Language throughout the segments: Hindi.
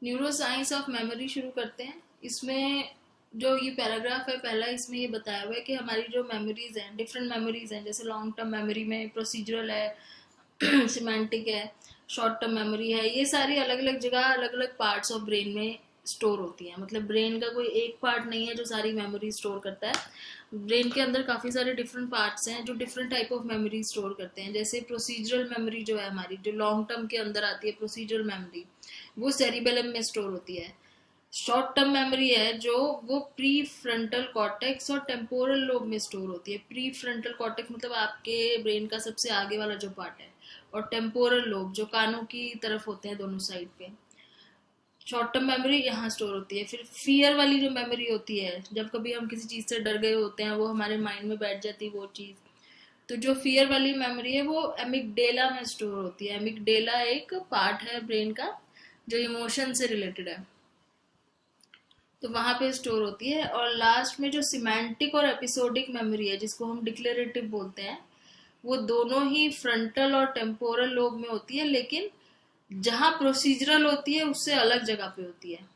न्यूरो साइंस ऑफ मेमोरी शुरू करते हैं। इसमें जो ये पैराग्राफ है पहला, इसमें ये बताया हुआ है कि हमारी जो मेमोरीज हैं, डिफरेंट मेमोरीज हैं, जैसे लॉन्ग टर्म मेमोरी में प्रोसीजरल है सिमेंटिक है, शॉर्ट टर्म मेमोरी है, ये सारी अलग अलग जगह अलग अलग पार्ट्स ऑफ ब्रेन में स्टोर होती है। मतलब ब्रेन का कोई एक पार्ट नहीं है जो सारी मेमोरी स्टोर करता है। ब्रेन के अंदर काफ़ी सारे डिफरेंट पार्ट्स हैं जो different type of memory store करते हैं। जैसे प्रोसीजरल मेमोरी जो है हमारी, जो लॉन्ग टर्म के अंदर आती है, प्रोसीजरल मेमोरी वो सेरिबेलम में स्टोर होती है। शॉर्ट टर्म मेमोरी है जो वो प्री फ्रंटल कॉर्टेक्स और टेम्पोरल लोब में स्टोर होती है। प्री फ्रंटल कॉर्टेक्स मतलब आपके ब्रेन का सबसे आगे वाला जो पार्ट है, और टेम्पोरल लोब जो कानों की तरफ होते हैं दोनों साइड पे। शॉर्ट टर्म मेमोरी यहाँ स्टोर होती है। फिर फियर वाली जो मेमोरी होती है, जब कभी हम किसी चीज़ से डर गए होते हैं, वो हमारे माइंड में बैठ जाती है वो चीज़। तो जो फियर वाली मेमोरी है वो एमिगडेला में स्टोर होती है। एमिगडेला एक पार्ट है ब्रेन का जो इमोशन से रिलेटेड है, तो वहां पे स्टोर होती है। और लास्ट में जो सिमेंटिक और एपिसोडिक मेमोरी है, जिसको हम डिक्लेरेटिव बोलते हैं, वो दोनों ही फ्रंटल और टेम्पोरल लोब में होती है, लेकिन जहां प्रोसीजरल होती है उससे अलग जगह पे होती है।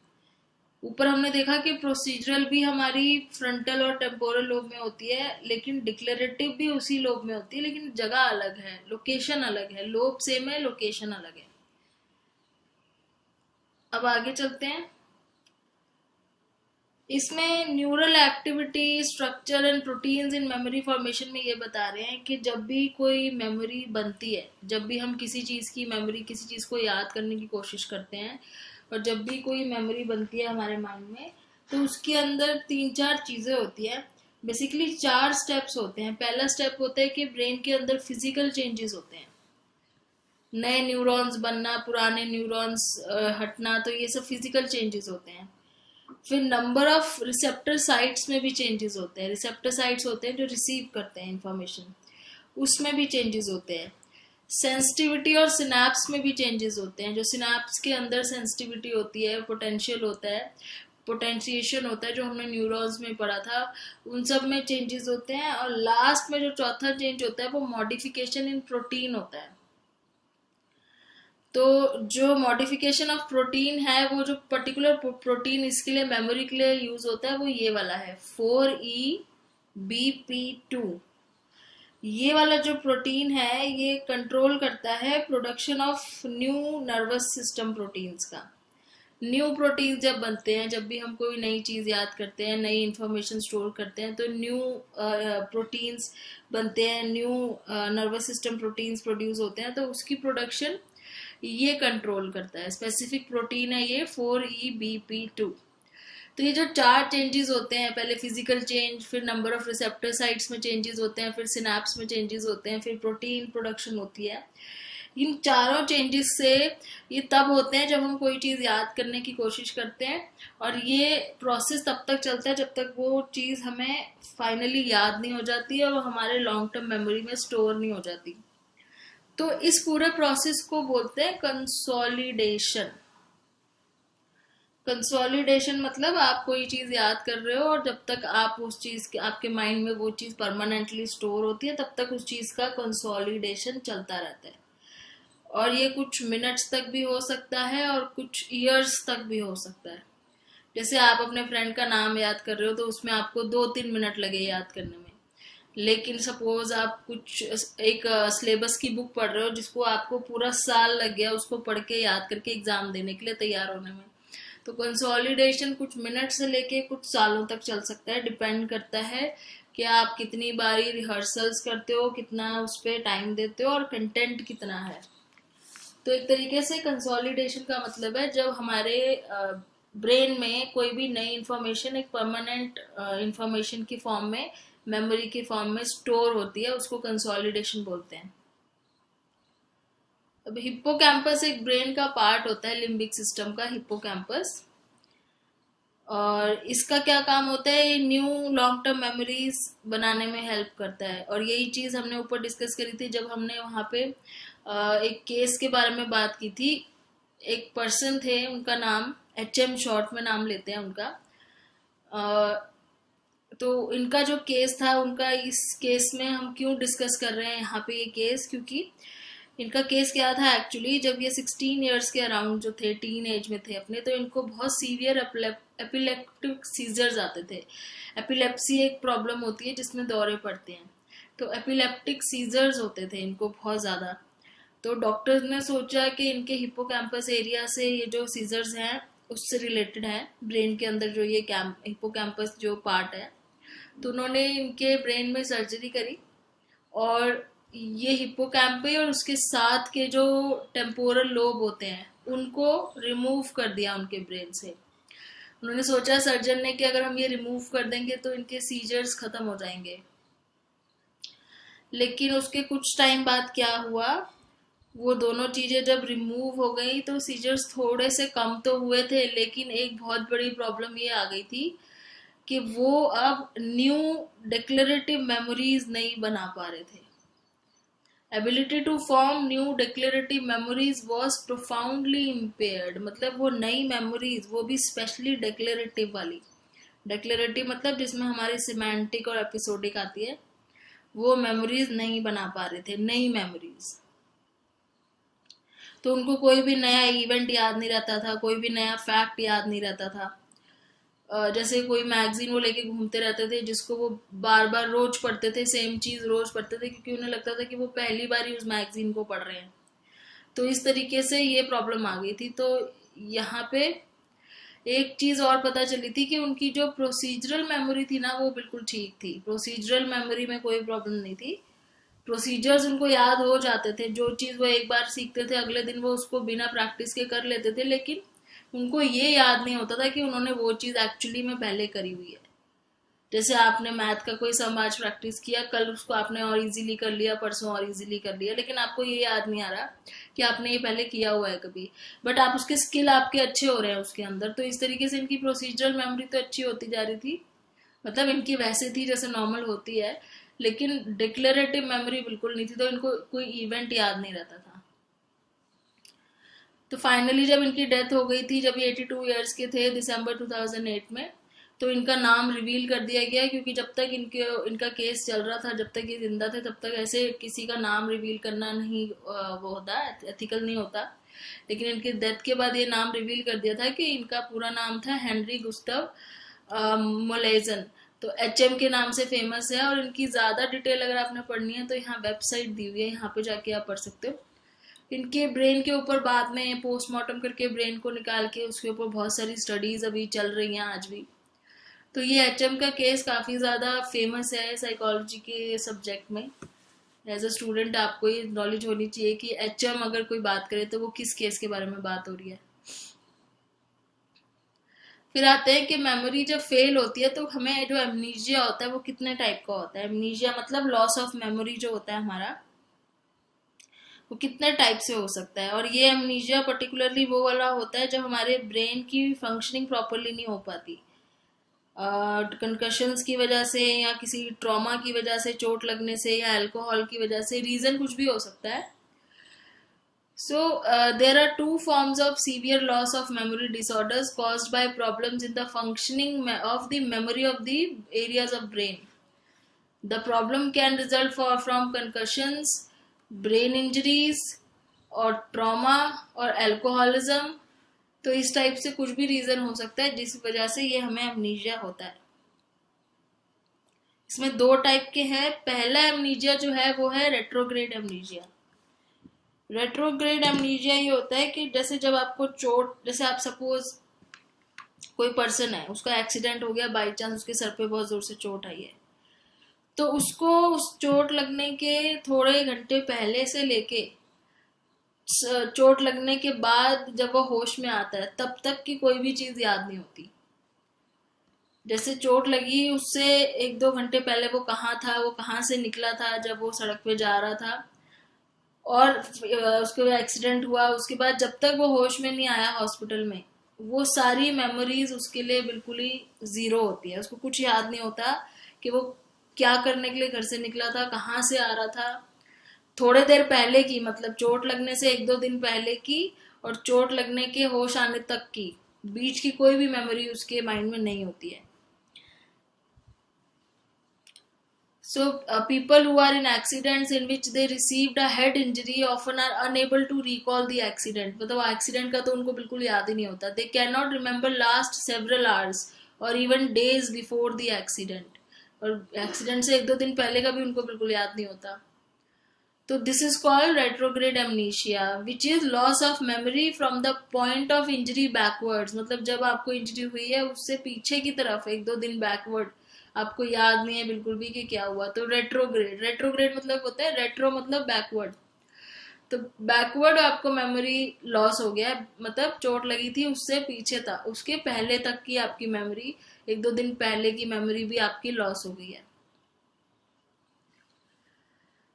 ऊपर हमने देखा कि प्रोसीजरल भी हमारी फ्रंटल और टेम्पोरल लोब में होती है, लेकिन डिक्लेरेटिव भी उसी लोब में होती है, लेकिन जगह अलग है, लोकेशन अलग है। लोब सेम है, लोकेशन अलग है। अब आगे चलते हैं। इसमें neural activity, structure and proteins in memory formation में ये बता रहे हैं कि जब भी कोई मेमोरी बनती है, जब भी हम किसी चीज़ की मेमोरी, किसी चीज़ को याद करने की कोशिश करते हैं, और जब भी कोई मेमोरी बनती है हमारे माइंड में, तो उसके अंदर तीन चार चीज़ें होती हैं। बेसिकली चार स्टेप्स होते हैं। पहला स्टेप होता है कि ब्रेन के अंदर फिजिकल चेंजेस होते हैं, नए न्यूरॉन्स बनना, पुराने न्यूरॉन्स हटना, तो ये सब फिजिकल चेंजेस होते हैं। फिर नंबर ऑफ रिसेप्टर साइट्स में भी चेंजेस होते हैं। रिसेप्टर साइट्स होते हैं जो रिसीव करते हैं इंफॉर्मेशन, उसमें भी चेंजेस होते हैं। सेंसिटिविटी और सिनैप्स में भी चेंजेस होते हैं। जो सिनैप्स के अंदर सेंसिटिविटी होती है, पोटेंशियल होता है, पोटेंशिएशन होता है, जो हमने न्यूरॉन्स में पढ़ा था, उन सब में चेंजेस होते हैं। और लास्ट में जो चौथा चेंज होता है वो मॉडिफिकेशन इन प्रोटीन होता है। तो जो मॉडिफिकेशन ऑफ प्रोटीन है, वो जो पर्टिकुलर प्रोटीन इसके लिए मेमोरी के लिए यूज होता है, वो ये वाला है 4EBP2। ये वाला जो प्रोटीन है ये कंट्रोल करता है production of new nervous system proteins का। न्यू प्रोटीन जब बनते हैं, जब भी हम कोई नई चीज याद करते हैं, नई इंफॉर्मेशन स्टोर करते हैं, तो न्यू प्रोटीन्स बनते हैं, new nervous system proteins produce होते हैं, तो उसकी प्रोडक्शन ये कंट्रोल करता है। स्पेसिफिक प्रोटीन है ये 4EBP2। तो ये जो चार चेंजेस होते हैं, पहले फिजिकल चेंज, फिर नंबर ऑफ रिसेप्टर साइट्स में चेंजेस होते हैं, फिर सिनैप्स में चेंजेस होते हैं, फिर प्रोटीन प्रोडक्शन होती है। इन चारों चेंजेस से ये तब होते हैं जब हम कोई चीज़ याद करने की कोशिश करते हैं, और ये प्रोसेस तब तक चलता है जब तक वो चीज़ हमें फाइनली याद नहीं हो जाती और वो हमारे लॉन्ग टर्म मेमोरी में स्टोर नहीं हो जाती। तो इस पूरे प्रोसेस को बोलते हैं कंसोलिडेशन। कंसोलिडेशन मतलब आप कोई चीज याद कर रहे हो, और जब तक आप उस चीज के, आपके माइंड में वो चीज परमानेंटली स्टोर होती है, तब तक उस चीज का कंसोलिडेशन चलता रहता है। और ये कुछ मिनट्स तक भी हो सकता है और कुछ ईयर्स तक भी हो सकता है। जैसे आप अपने फ्रेंड का नाम याद कर रहे हो तो उसमें आपको 2-3 मिनट लगे याद करने में, लेकिन सपोज आप कुछ एक सिलेबस की बुक पढ़ रहे हो जिसको आपको पूरा साल लग गया उसको पढ़ के याद करके एग्जाम देने के लिए तैयार होने में, तो कंसोलिडेशन कुछ मिनट से लेके कुछ सालों तक चल सकता है। डिपेंड करता है कि आप कितनी बारी रिहर्सल्स करते हो, कितना उस पर टाइम देते हो, और कंटेंट कितना है। तो एक तरीके से कंसोलिडेशन का मतलब है जब हमारे ब्रेन में कोई भी नई इंफॉर्मेशन एक परमानेंट इंफॉर्मेशन की फॉर्म में, मेमोरी की फॉर्म में स्टोर होती है, उसको कंसोलिडेशन बोलते हैं। अब हिप्पोकैम्पस एक ब्रेन का पार्ट होता है, लिम्बिक सिस्टम का हिप्पोकैम्पस। और इसका क्या काम होता है, ये न्यू लॉन्ग टर्म मेमोरीज बनाने में हेल्प करता है। और यही चीज हमने ऊपर डिस्कस करी थी जब हमने वहाँ पे एक केस के बारे में बात की थी। एक पर्सन थे, उनका नाम HM शॉर्ट में नाम लेते हैं उनका। तो इनका जो केस था, उनका इस केस में हम क्यों डिस्कस कर रहे हैं यहाँ पे ये केस, क्योंकि इनका केस क्या था एक्चुअली, जब ये 16 इयर्स के अराउंड जो थे, टीन एज में थे अपने, तो इनको बहुत सीवियर एपिलेप्टिक सीजर्स आते थे। एपिलेप्सी एक प्रॉब्लम होती है जिसमें दौरे पड़ते हैं, तो एपिलेप्टिक सीजर्स होते थे इनको बहुत ज़्यादा। तो डॉक्टर्स ने सोचा कि इनके हिप्पोकैम्पस एरिया से ये जो सीजर्स हैं उससे रिलेटेड है, ब्रेन के अंदर जो ये हिप्पोकैम्पस जो पार्ट है, तो उन्होंने इनके ब्रेन में सर्जरी करी और ये हिप्पोकैम्पस और उसके साथ के जो टेम्पोरल लोब होते हैं उनको रिमूव कर दिया उनके ब्रेन से। उन्होंने सोचा सर्जन ने कि अगर हम ये रिमूव कर देंगे तो इनके सीजर्स खत्म हो जाएंगे। लेकिन उसके कुछ टाइम बाद क्या हुआ, वो दोनों चीजें जब रिमूव हो गई तो सीजर्स थोड़े से कम तो हुए थे, लेकिन एक बहुत बड़ी प्रॉब्लम ये आ गई थी कि वो अब न्यू डिक्लेरेटिव मेमोरीज नहीं बना पा रहे थे। Ability to form new declarative memories was profoundly impaired, मतलब वो नई मेमोरीज, वो भी स्पेशली डिक्लेरेटिव वाली। डिक्लेरेटिव मतलब जिसमें हमारी सिमेंटिक और एपिसोडिक आती है, वो मेमोरीज नहीं बना पा रहे थे, नई मेमोरीज। तो उनको कोई भी नया इवेंट याद नहीं रहता था, कोई भी नया फैक्ट याद नहीं रहता था। जैसे कोई मैगजीन वो लेके घूमते रहते थे जिसको वो बार बार रोज पढ़ते थे, सेम चीज रोज पढ़ते थे, क्योंकि उन्हें लगता था कि वो पहली बार ही उस मैगजीन को पढ़ रहे हैं। तो इस तरीके से ये प्रॉब्लम आ गई थी। तो यहाँ पे एक चीज और पता चली थी कि उनकी जो प्रोसीजरल मेमोरी थी ना वो बिल्कुल ठीक थी। प्रोसीजरल मेमोरी में कोई प्रॉब्लम नहीं थी, प्रोसीजर्स उनको याद हो जाते थे, जो चीज वो एक बार सीखते थे अगले दिन वो उसको बिना प्रैक्टिस के कर लेते थे, लेकिन उनको ये याद नहीं होता था कि उन्होंने वो चीज एक्चुअली में पहले करी हुई है। जैसे आपने मैथ का कोई सम आज प्रैक्टिस किया, कल उसको आपने और इजीली कर लिया, परसों और इजीली कर लिया, लेकिन आपको ये याद नहीं आ रहा कि आपने ये पहले किया हुआ है कभी, बट आप उसके स्किल आपके अच्छे हो रहे हैं उसके अंदर। तो इस तरीके से इनकी प्रोसीजरल मेमोरी तो अच्छी होती जा रही थी, मतलब इनकी वैसे थी जैसे नॉर्मल होती है, लेकिन डिक्लेरेटिव मेमोरी बिल्कुल नहीं थी, तो इनको कोई इवेंट याद नहीं रहता था। तो फाइनली जब इनकी डेथ हो गई थी, जब ये 82 ईयर्स के थे दिसंबर 2008 में, तो इनका नाम रिवील कर दिया गया, क्योंकि जब तक इनका केस चल रहा था, जब तक ये जिंदा थे, तब तक ऐसे किसी का नाम रिवील करना नहीं वो होता, एथिकल नहीं होता। लेकिन इनकी डेथ के बाद ये नाम रिवील कर दिया था कि इनका पूरा नाम था हेनरी गुस्ताव मोलेजन। तो HM के नाम से फेमस है, और इनकी ज्यादा डिटेल अगर आपने पढ़नी है तो यहाँ वेबसाइट दी हुई है, यहाँ पे जाके आप पढ़ सकते हो। इनके ब्रेन के ऊपर बाद में पोस्टमार्टम करके ब्रेन को निकाल के उसके ऊपर बहुत सारी स्टडीज अभी चल रही हैं आज भी। तो ये HM का केस काफी ज्यादा फेमस है साइकोलॉजी के सब्जेक्ट में। एज अ स्टूडेंट आपको ये नॉलेज होनी चाहिए कि HM अगर कोई बात करे तो वो किस केस के बारे में बात हो रही है। फिर आते हैं कि मेमोरी जब फेल होती है तो हमें जो एमनीजिया होता है वो कितने टाइप का होता है। एमनीजिया मतलब लॉस ऑफ मेमोरी जो होता है हमारा, वो कितने टाइप से हो सकता है। और ये एमनीजिया पर्टिकुलरली वो वाला होता है जब हमारे ब्रेन की फंक्शनिंग प्रॉपरली नहीं हो पाती, कंकशंस की वजह से या किसी ट्रॉमा की वजह से, चोट लगने से या अल्कोहल की वजह से, रीजन कुछ भी हो सकता है। So, there are two forms of severe loss of memory disorders caused by problems in the functioning of the memory of the areas of brain. The problem can result from concussions, brain injuries, और trauma और alcoholism। तो इस टाइप से कुछ भी रीजन हो सकता है जिस वजह से ये हमें एमनीजिया होता है। इसमें दो टाइप के हैं। पहला एमनीजिया जो है वो है रेट्रोग्रेड एमनीजिया। रेट्रोग्रेड एमनीजिया ये होता है कि जैसे जब आपको चोट, जैसे आप सपोज कोई पर्सन है, उसका एक्सीडेंट हो गया, बाई चांस उसके सर पे बहुत जोर से चोट आई है, तो उसको उस चोट लगने के थोड़े घंटे पहले से लेके चोट लगने के बाद जब वो होश में आता है तब तक की कोई भी चीज याद नहीं होती। जैसे चोट लगी उससे 1-2 घंटे पहले वो कहाँ था, वो कहाँ से निकला था जब वो सड़क पे जा रहा था, और उसको एक्सीडेंट हुआ, उसके बाद जब तक वो होश में नहीं आया हॉस्पिटल में, वो सारी मेमोरीज उसके लिए बिल्कुल ही जीरो होती है। उसको कुछ याद नहीं होता कि वो क्या करने के लिए घर से निकला था, कहाँ से आ रहा था। थोड़े देर पहले की, मतलब चोट लगने से 1-2 दिन पहले की और चोट लगने के होश आने तक की बीच की कोई भी मेमोरी उसके माइंड में नहीं होती है। So people who are in accidents in which they received a head injury often are unable to recall the accident. मतलब accident का तो उनको बिल्कुल याद ही नहीं होता. They cannot remember last several hours or even days before the accident. और accident से 1-2 दिन पहले का भी उनको बिल्कुल याद नहीं होता. तो this is called retrograde amnesia which is loss of memory from the point of injury backwards. मतलब जब आपको इंजरी हुई है उससे पीछे की तरफ 1-2 दिन बैकवर्ड आपको याद नहीं है बिल्कुल भी कि क्या हुआ. तो रेट्रोग्रेड मतलब होता है, रेट्रो मतलब बैकवर्ड. तो बैकवर्ड आपको मेमोरी लॉस हो गया, मतलब चोट लगी थी उससे पीछे था, उसके पहले तक की आपकी मेमोरी, 1-2 दिन पहले की मेमोरी भी आपकी लॉस हो गई है.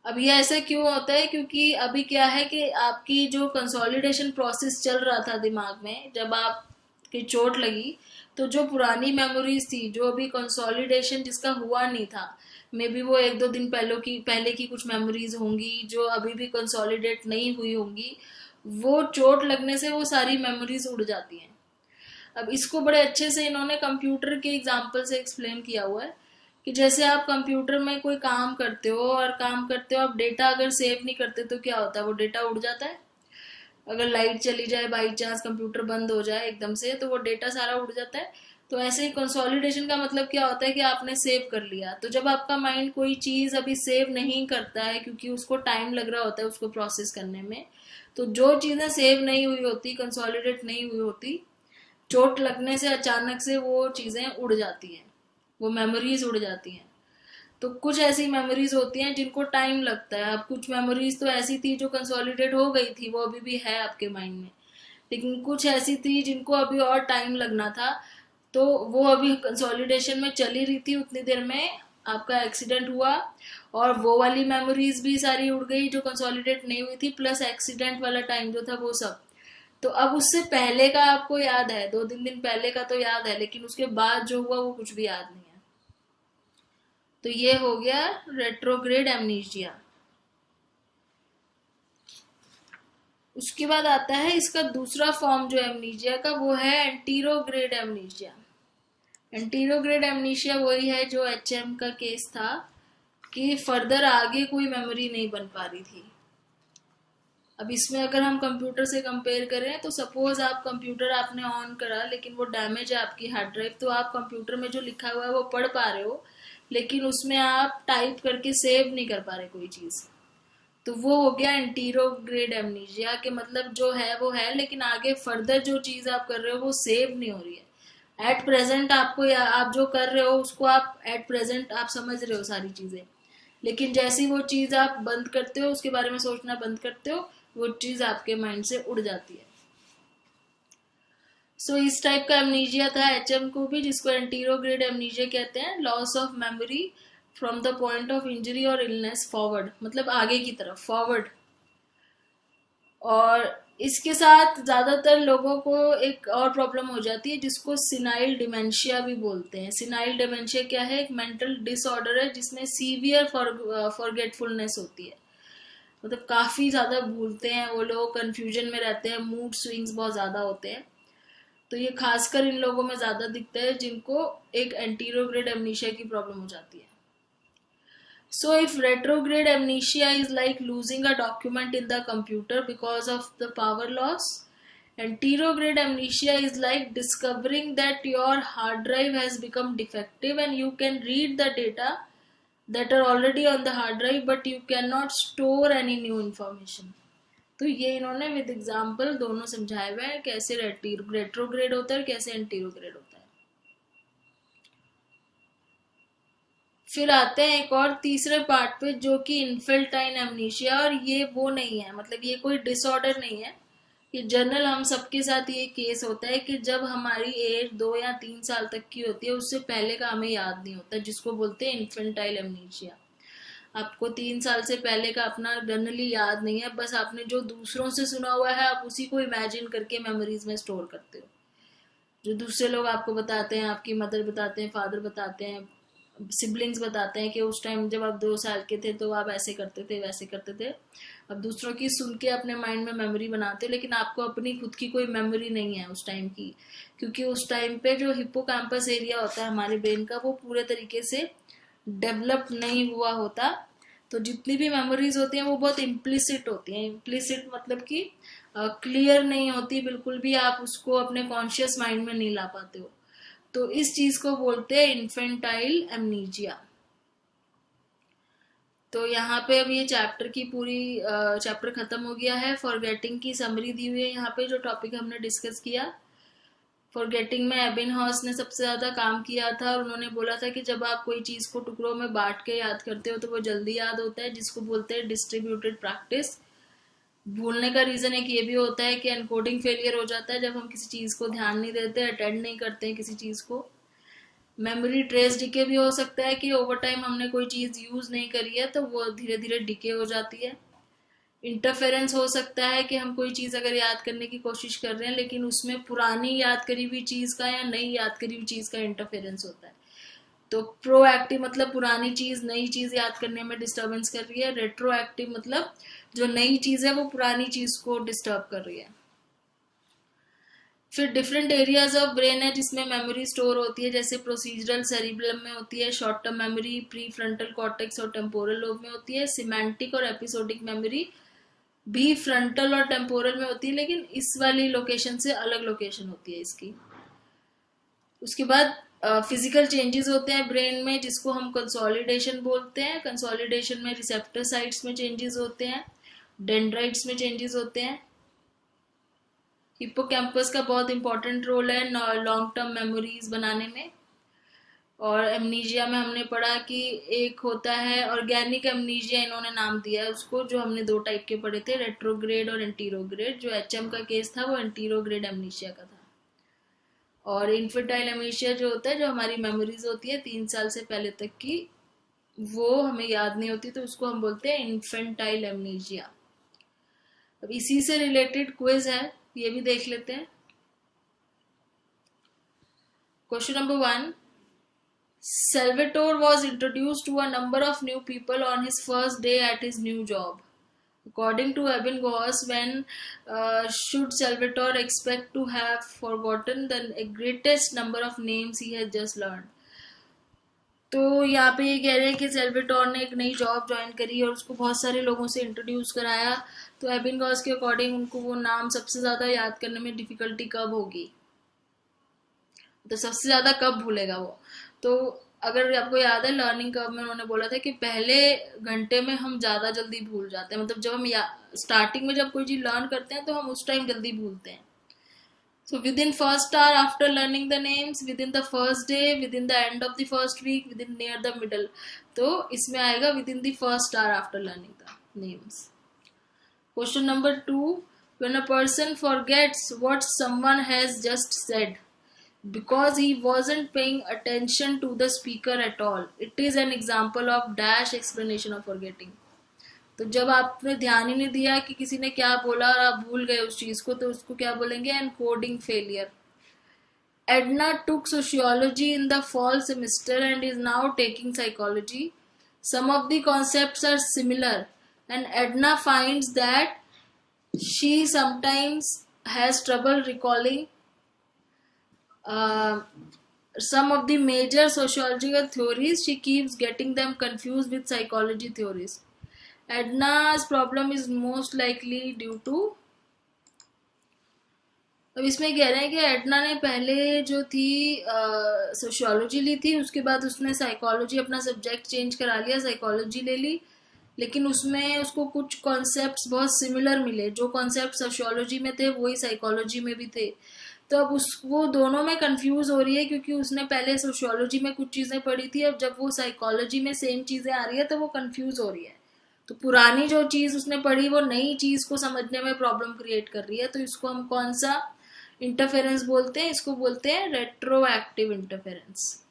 अब ये ऐसा क्यों होता है? क्योंकि अभी क्या है कि आपकी जो कंसोलिडेशन प्रोसेस चल रहा था दिमाग में जब आपकी चोट लगी, तो जो पुरानी मेमोरीज थी, जो अभी कंसोलिडेशन जिसका हुआ नहीं था, मे बी वो 1-2 दिन पहले की कुछ मेमोरीज होंगी जो अभी भी कंसोलिडेट नहीं हुई होंगी. वो चोट लगने से वो सारी मेमोरीज उड़ जाती हैं. अब इसको बड़े अच्छे से इन्होंने कंप्यूटर के एग्जाम्पल से एक्सप्लेन किया हुआ है कि जैसे आप कंप्यूटर में कोई काम करते हो और काम करते हो, आप डेटा अगर सेव नहीं करते तो क्या होता है, वो डेटा उड़ जाता है. अगर लाइट चली जाए, बाई चांस कंप्यूटर बंद हो जाए एकदम से, तो वो डेटा सारा उड़ जाता है. तो ऐसे ही कंसोलिडेशन का मतलब क्या होता है कि आपने सेव कर लिया. तो जब आपका माइंड कोई चीज अभी सेव नहीं करता है क्योंकि उसको टाइम लग रहा होता है उसको प्रोसेस करने में, तो जो चीजें सेव नहीं हुई होती, कंसोलिडेट नहीं हुई होती, चोट लगने से अचानक से वो चीजें उड़ जाती हैं, वो मेमोरीज उड़ जाती हैं. तो कुछ ऐसी मेमोरीज होती हैं जिनको टाइम लगता है. अब कुछ मेमोरीज तो ऐसी थी जो कंसोलिडेट हो गई थी, वो अभी भी है आपके माइंड में, लेकिन कुछ ऐसी थी जिनको अभी और टाइम लगना था, तो वो अभी कंसोलिडेशन में चली रही थी. उतनी देर में आपका एक्सीडेंट हुआ और वो वाली मेमोरीज भी सारी उड़ गई जो कंसोलिडेट नहीं हुई थी, प्लस एक्सीडेंट वाला टाइम जो था वो सब. तो अब उससे पहले का आपको याद है, 2-3 दिन पहले का तो याद है, लेकिन उसके बाद जो हुआ वो कुछ भी याद नहीं है. तो ये हो गया रेट्रोग्रेड एमनीशिया. उसके बाद आता है इसका दूसरा फॉर्म जो एमनीशिया का, वो है एंटीरोग्रेड एमनीशिया. एंटीरोग्रेड एमनीशिया वही है जो एचएम का केस था कि फर्दर आगे कोई मेमोरी नहीं बन पा रही थी. अब इसमें अगर हम कंप्यूटर से कंपेयर करें तो सपोज आप कंप्यूटर आपने ऑन करा लेकिन वो डैमेज है आपकी हार्ड ड्राइव, तो आप कंप्यूटर में जो लिखा हुआ है वो पढ़ पा रहे हो, लेकिन उसमें आप टाइप करके सेव नहीं कर पा रहे कोई चीज. तो वो हो गया एंटीरोग्रेड एमनीशिया के मतलब जो है वो है, लेकिन आगे फर्दर जो चीज आप कर रहे हो वो सेव नहीं हो रही है. एट प्रेजेंट आपको, या आप जो कर रहे हो उसको आप एट प्रेजेंट आप समझ रहे हो सारी चीजें, लेकिन जैसी वो चीज आप बंद करते हो, उसके बारे में सोचना बंद करते हो, वो चीज आपके माइंड से उड़ जाती है. सो इस टाइप का एमनीशिया था एचएम को भी, जिसको एंटीरोग्रेड एमनीशिया कहते हैं. Loss of memory from the point of injury और इलनेस फॉरवर्ड, मतलब आगे की तरफ फॉरवर्ड. और इसके साथ ज्यादातर लोगों को एक और प्रॉब्लम हो जाती है जिसको सिनाइल डिमेंशिया भी बोलते हैं. सिनाइल डिमेंशिया क्या है? एक मेंटल डिसऑर्डर है जिसमें सीवियर फॉरगेटफुलनेस होती है. मतलब काफी ज्यादा भूलते हैं वो लोग, कंफ्यूजन में रहते हैं, मूड स्विंग्स बहुत ज्यादा होते हैं. तो ये खासकर इन लोगों में ज्यादा दिखता है जिनको एक एंटीरोग्रेड एमनीशिया की प्रॉब्लम हो जाती है. So if retrograde amnesia is like losing a document in the computer because of the power loss, anterograde amnesia is like discovering that your hard drive has become defective and you can read the data that are already on the hard drive but you cannot store any new information. तो ये इन्होंने विद एग्जाम्पल दोनों समझाए हुए हैं कैसे रेट्रोग्रेड होता है और कैसे एंटीरोग्रेड होता है. फिर आते हैं एक और तीसरे पार्ट पे जो कि इन्फेल्टाइन एमनीशिया. और ये वो नहीं है, मतलब ये कोई डिसऑर्डर नहीं है, ये जनरल हम सबके साथ ये केस होता है कि जब हमारी एज 2 या 3 साल तक की होती है उससे पहले का हमें याद नहीं होता, जिसको बोलते हैं इन्फेंटाइल एमनीशिया. आपको 3 साल से पहले का अपना जनरली याद नहीं है, बस आपने जो दूसरों से सुना हुआ है आप उसी को इमेजिन करके मेमोरीज में स्टोर करते हो. जो दूसरे लोग आपको बताते हैं, आपकी मदर बताते हैं, फादर बताते हैं, सिबलिंग्स बताते हैं कि उस टाइम जब आप 2 साल के थे तो आप ऐसे करते थे वैसे करते थे. अब दूसरों की सुन के अपने माइंड में मेमोरी बनाते हो, लेकिन आपको अपनी खुद की कोई मेमोरी नहीं है उस टाइम की, क्योंकि उस टाइम पे जो हिप्पोकैम्पस एरिया होता है हमारे ब्रेन का वो पूरे तरीके से डेवलप नहीं हुआ होता, तो जितनी भी मेमोरीज होती हैं वो बहुत इम्प्लिसिट होती हैं। इम्प्लिसिट मतलब कि क्लियर नहीं होती बिल्कुल भी, आप उसको अपने कॉन्शियस माइंड में नहीं ला पाते हो। तो इस चीज को बोलते हैं इन्फेंटाइल एमनीजिया। तो यहाँ पे अब ये चैप्टर की पूरी चैप्टर खत्म हो गया है। फॉरगेटिंग की समरी दी हुई है यहाँ पे, जो टॉपिक हमने डिस्कस किया। फॉरगेटिंग में एबिनहॉस ने सबसे ज्यादा काम किया था, और उन्होंने बोला था कि जब आप कोई चीज को टुकड़ों में बांट के याद करते हो तो वो जल्दी याद होता है, जिसको बोलते हैं डिस्ट्रीब्यूटेड प्रैक्टिस। भूलने का रीजन एक ये भी होता है कि एनकोडिंग फेलियर हो जाता है जब हम किसी चीज को ध्यान नहीं देते, अटेंड नहीं करते हैं किसी चीज को। मेमोरी ट्रेस डिके भी हो सकता है कि ओवर टाइम हमने कोई चीज यूज नहीं करी है तो वो धीरे धीरे डिके हो जाती है। इंटरफेरेंस हो सकता है कि हम कोई चीज अगर याद करने की कोशिश कर रहे हैं लेकिन उसमें पुरानी याद करी हुई चीज का या नई याद करी हुई चीज का इंटरफेरेंस होता है। तो प्रोएक्टिव मतलब पुरानी चीज नई चीज याद करने में डिस्टर्बेंस कर रही है। रेट्रोएक्टिव मतलब जो नई चीज है वो पुरानी चीज को डिस्टर्ब कर रही है। फिर डिफरेंट एरियाज ऑफ ब्रेन है जिसमें मेमोरी स्टोर होती है, जैसे प्रोसीजरल सेरिब्रम में होती है, short term memory pre frontal cortex और टेम्पोरल लोब में होती है, सिमेंटिक और एपिसोडिक मेमोरी भी फ्रंटल और टेम्पोरल में होती है, लेकिन इस वाली लोकेशन से अलग लोकेशन होती है इसकी। उसके बाद फिजिकल चेंजेस होते हैं ब्रेन में जिसको हम कंसोलिडेशन बोलते हैं। कंसोलिडेशन में रिसेप्टर साइट्स में चेंजेस होते हैं, डेंड्राइट्स में चेंजेस होते हैं। हिप्पोकैम्पस का बहुत इंपॉर्टेंट रोल है लॉन्ग टर्म मेमोरीज बनाने में। और एमनीजिया में हमने पढ़ा कि एक होता है ऑर्गेनिक एमनीजिया, इन्होंने नाम दिया है उसको, जो हमने दो टाइप के पढ़े थे, रेट्रोग्रेड और एंटीरोग्रेड। जो एचएम का केस था वो एंटीरोग्रेड एमनीजिया का था। और इन्फेंटाइल एमनीजिया जो होता है, जो हमारी मेमोरीज होती है 3 साल से पहले तक की, वो हमें याद नहीं होती, तो उसको हम बोलते हैं इन्फेंटाइल एमनीजिया। अब इसी से रिलेटेड क्विज है, ये भी देख लेते हैं। Question number 1, Salvatore was introduced to a number of new people on his first day at his new job. According to Ebbinghaus, when should Salvatore expect to have forgotten the greatest number of names he had just learned? तो यहाँ पे ये कह रहे हैं कि सेल्वेटोर ने एक नई जॉब ज्वाइन करी और उसको बहुत सारे लोगों से इंट्रोड्यूस कराया, तो एबिंगहॉस के अकॉर्डिंग उनको वो नाम सबसे ज्यादा याद करने में डिफिकल्टी कब होगी, तो सबसे ज्यादा कब भूलेगा वो। तो अगर आपको याद है लर्निंग कर्व में उन्होंने बोला था कि पहले घंटे में हम ज्यादा जल्दी भूल जाते हैं, मतलब जब हम स्टार्टिंग में जब कोई चीज लर्न करते हैं तो हम उस टाइम जल्दी भूलते हैं। So within first hour after learning the names, within the first day, within the end of the first week, within near the middle. तो इसमें आएगा within the first hour after learning the names. Question number 2, when a person forgets what someone has just said because he wasn't paying attention to the speaker at all, it is an example of dash explanation of forgetting। तो जब आपने ध्यान ही नहीं दिया कि किसी ने क्या बोला और आप भूल गए उस चीज को, तो उसको क्या बोलेंगे, encoding failure. Edna took sociology in the fall semester and is now taking psychology. Some of the concepts are similar and Edna finds that she sometimes has trouble recalling some of the major sociological theories. She keeps getting them confused with psychology theories. Edna's problem is most likely due to, अब इसमें कह रहे हैं कि एडना ने पहले जो थी सोशियोलॉजी ली थी, उसके बाद उसने साइकोलॉजी अपना सब्जेक्ट चेंज करा लिया, साइकोलॉजी ले ली, लेकिन उसमें उसको कुछ कॉन्सेप्ट्स बहुत सिमिलर मिले। जो कॉन्सेप्ट सोशियोलॉजी में थे वही साइकोलॉजी में भी थे, तो अब वो दोनों में कंफ्यूज हो रही है क्योंकि उसने पहले सोशियोलॉजी में कुछ चीजें पढ़ी थी, अब जब वो साइकोलॉजी में सेम चीजें आ रही है तो वो कंफ्यूज हो रही है। तो पुरानी जो चीज उसने पढ़ी वो नई चीज को समझने में प्रॉब्लम क्रिएट कर रही है, तो इसको हम कौन सा इंटरफेरेंस बोलते हैं, इसको बोलते हैं रेट्रोएक्टिव इंटरफेरेंस।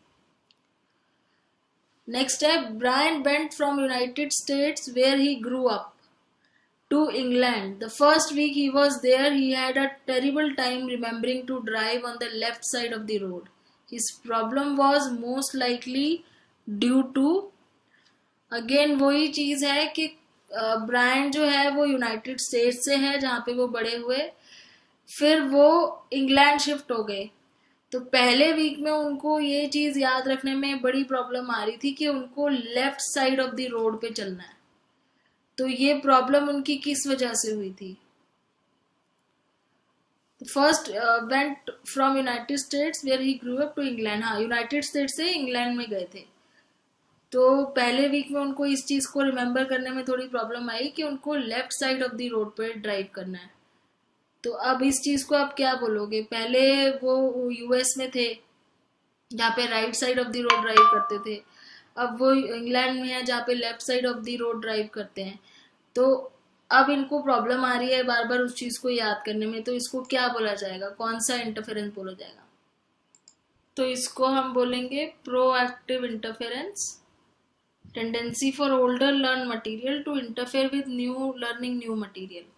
नेक्स्ट है, Brian went from United States where he grew up to England. The first week he was there, he had a terrible time remembering to drive on the left side of the road. His problem was most likely due to, again वही चीज है कि ब्रायन जो है वो यूनाइटेड स्टेट्स से है जहाँ पे वो बड़े हुए, फिर वो इंग्लैंड शिफ्ट हो गए, तो पहले वीक में उनको ये चीज याद रखने में बड़ी प्रॉब्लम आ रही थी कि उनको left side of the road पे चलना है। तो ये प्रॉब्लम उनकी किस वजह से हुई थी? First went from United States where he grew up to England. हाँ, यूनाइटेड स्टेट्स से इंग्लैंड में गए थे। तो पहले वीक में उनको इस चीज को रिमेम्बर करने में थोड़ी प्रॉब्लम आई कि उनको left side of the road पे ड्राइव करना है। तो अब इस चीज को आप क्या बोलोगे? पहले वो यूएस में थे जहाँ पे right side of the road drive करते थे, अब वो इंग्लैंड में है जहाँ पे left side of the road drive करते हैं। तो अब इनको प्रॉब्लम आ रही है बार बार उस चीज को याद करने में, तो इसको क्या बोला जाएगा? कौन सा इंटरफेरेंस बोला जाएगा? तो इसको हम बोलेंगे proactive interference. Tendency for older learn material to interfere with new learning new material.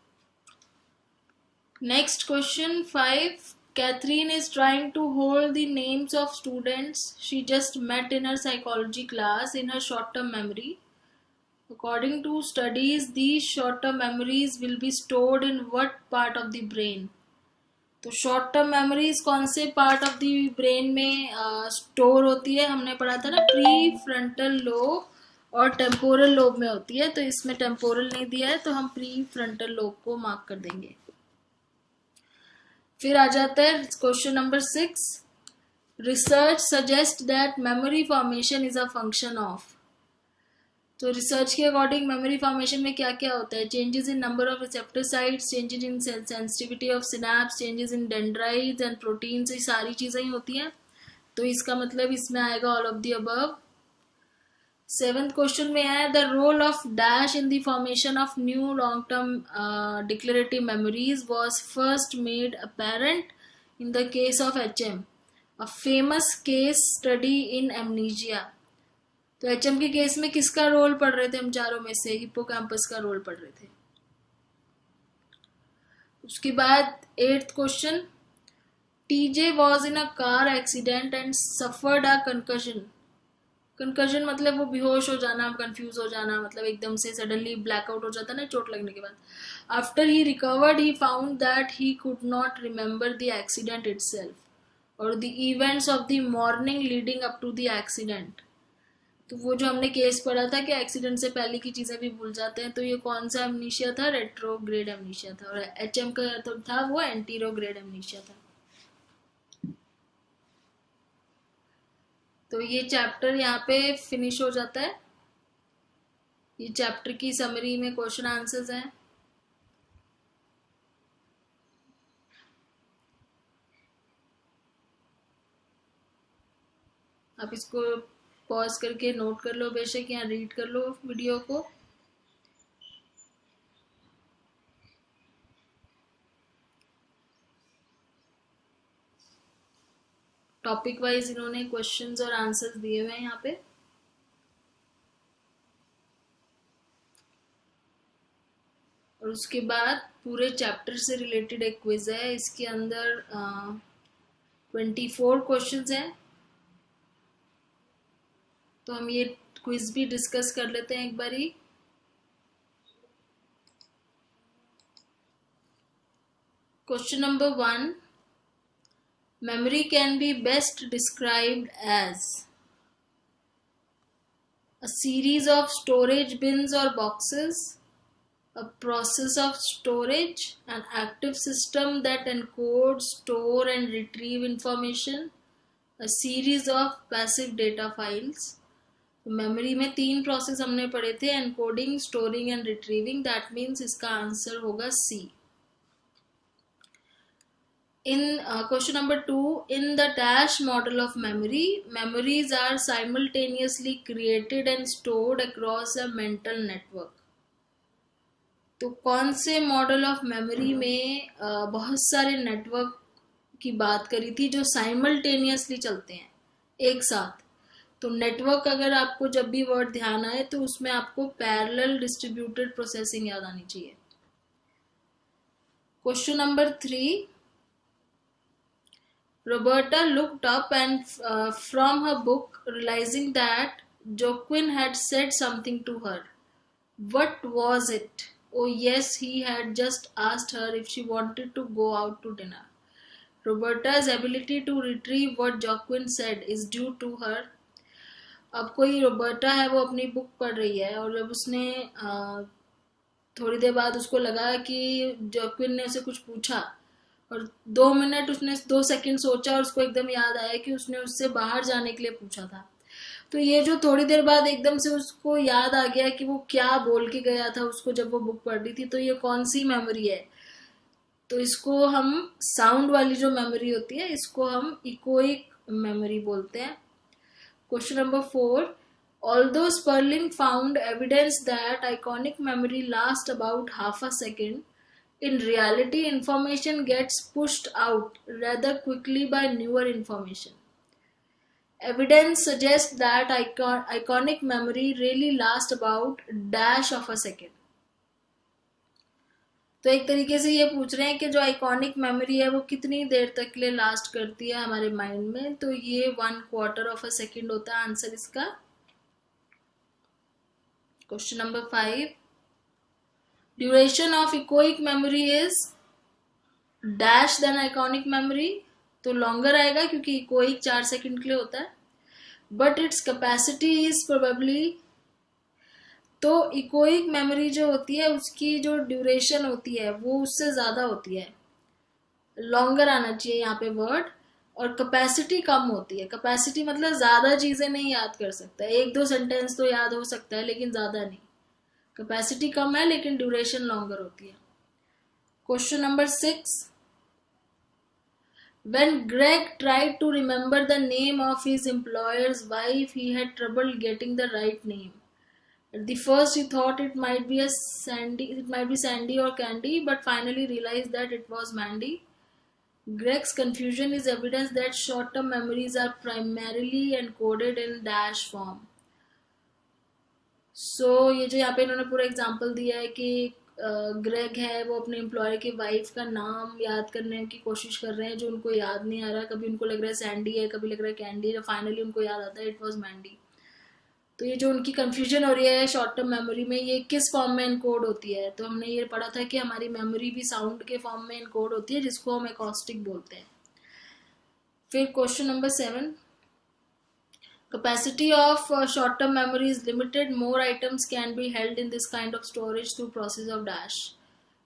Next question 5. Catherine is trying to hold the names of students she just met in her psychology class in her short-term memory. According to studies, these short-term memories will be stored in what part of the brain? तो शॉर्ट टर्म मेमोरीज कौन से पार्ट ऑफ द ब्रेन में स्टोर होती है? हमने पढ़ा था ना, प्री फ्रंटल लोब और टेम्पोरल लोब में होती है। तो इसमें टेम्पोरल नहीं दिया है तो हम प्री फ्रंटल लोब को मार्क कर देंगे। फिर आ जाता है question number 6। Research suggest that memory formation is a function of. तो रिसर्च के अकॉर्डिंग मेमोरी फॉर्मेशन में क्या क्या होता है? Changes in number of receptor sites, changes in sensitivity of synapse, changes in dendrites and proteins, ये सारी चीजें ही होती हैं। तो इसका मतलब इसमें आएगा all of the above. 7th question में है the role of dash in the formation of new long term declarative memories was first made apparent in the case of HM, a famous case study in amnesia. तो HM के केस में किसका रोल पढ़ रहे थे हम चारों में से? हिप्पोकैम्पस का रोल पढ़ रहे थे। उसके बाद 8th question, TJ was in a car accident and suffered a concussion। कंकर्जन मतलब वो बेहोश हो जाना, कंफ्यूज हो जाना, मतलब एकदम से सडनली ब्लैकआउट हो जाता ना चोट लगने के बाद। After he recovered he found that he could not remember the accident itself और the events of the morning leading up to the accident. तो वो जो हमने केस पढ़ा था कि एक्सीडेंट से पहले की चीजें भी भूल जाते हैं, तो ये कौन सा एमनीशिया था? रेट्रोग्रेड एमनीशिया था। और HM का तो था वो एंटीरोग्रेड एमनीशिया था। तो ये चैप्टर यहाँ पे फिनिश हो जाता है। ये चैप्टर की समरी में क्वेश्चन आंसर्स हैं। आप इसको पॉज करके नोट कर लो, बेशक यहाँ रीड कर लो वीडियो को। टॉपिक वाइज इन्होंने क्वेश्चंस और आंसर्स दिए हुए हैं यहाँ पे। और उसके बाद पूरे चैप्टर से रिलेटेड एक क्विज है। इसके अंदर 24 क्वेश्चंस हैं। तो हम ये क्विज भी डिस्कस कर लेते हैं एक बारी। Question number 1, memory can be best described as a series of storage bins or boxes, a process of storage, an active system that encodes, store and retrieve information, a series of passive data files। Memory में 3 प्रोसेस हमने पढ़े थे, encoding, storing and retrieving. That means इसका आंसर होगा C। In question number 2, in the dash model of memory, memories are simultaneously created and stored across a mental network। तो कौन से मॉडल ऑफ मेमोरी में बहुत सारे नेटवर्क की बात करी थी जो साइमल्टेनियसली चलते हैं एक साथ? तो नेटवर्क अगर आपको जब भी वर्ड ध्यान आए तो उसमें आपको पैरेलल डिस्ट्रीब्यूटेड प्रोसेसिंग याद आनी चाहिए। Question number 3, Roberta looked up and from her book, realizing that Joaquin had said something to her. What was it? Oh yes, he had just asked her if she wanted to go out to dinner. Roberta's ability to retrieve what Joaquin said is due to her. अब कोई रोबर्टा है, वो अपनी बुक पढ़ रही है और जब उसने थोड़ी देर बाद उसको लगा कि जॉक्विन ने उसे कुछ पूछा और 2 मिनट उसने 2 सेकंड सोचा और उसको एकदम याद आया कि उसने उससे बाहर जाने के लिए पूछा था। तो ये जो थोड़ी देर बाद एकदम से उसको याद आ गया कि वो क्या बोल के गया था उसको जब वो बुक पढ़ रही थी, तो ये कौन सी मेमोरी है? तो इसको हम साउंड वाली जो मेमोरी होती है इसको हम इकोइक मेमोरी बोलते हैं। Question number 4. Although Sperling found evidence that iconic memory lasts about half a second, in reality information gets pushed out rather quickly by newer information. Evidence suggests that iconic memory really lasts about dash of a second. तो एक तरीके से ये पूछ रहे हैं कि जो आइकॉनिक मेमोरी है वो कितनी देर तक के लिए लास्ट करती है हमारे माइंड में, तो ये 1/4 ऑफ अ सेकेंड होता है आंसर इसका। Question number 5. Duration of echoic memory is dash than iconic memory, तो लॉन्गर आएगा क्योंकि इकोइक 4 सेकेंड के लिए होता है, but its capacity is probably, तो इकोइक मेमोरी जो होती है उसकी जो ड्यूरेशन होती है वो उससे ज़्यादा होती है, लॉन्गर आना चाहिए यहाँ पे वर्ड, और कैपेसिटी कम होती है। कैपेसिटी मतलब ज़्यादा चीज़ें नहीं याद कर सकता, 1-2 सेंटेंस तो याद हो सकता है लेकिन ज़्यादा नहीं। कैपेसिटी कम है लेकिन ड्यूरेशन लॉन्गर होती है। Question number 6. When Greg tried to remember the name of his employer's wife, he had trouble getting the right name. At the first, he thought it might be Sandy or Candy, but finally realized that it was Mandy. Greg's confusion is evidence that short-term memories are primarily encoded in dash form. So, ये जो यहाँ पे इन्होंने पूरा एग्जाम्पल दिया है कि ग्रेग है वो अपने एम्प्लॉयर की वाइफ का नाम याद करने की कोशिश कर रहे हैं जो उनको याद नहीं आ रहा, कभी उनको लग रहा है सैंडी है, कभी लग रहा है कैंडी है, फाइनली उनको याद आता है इट वाज मैंडी। तो ये जो उनकी कंफ्यूजन हो रही है शॉर्ट टर्म मेमोरी में, ये किस फॉर्म में एनकोड होती है? तो हमने ये पढ़ा था कि हमारी मेमोरी भी साउंड के फॉर्म में एनकोड होती है जिसको हम एकॉस्टिक बोलते हैं। फिर question number 7. Capacity of short-term memory is limited. More items can be held in this kind of storage through process of dash.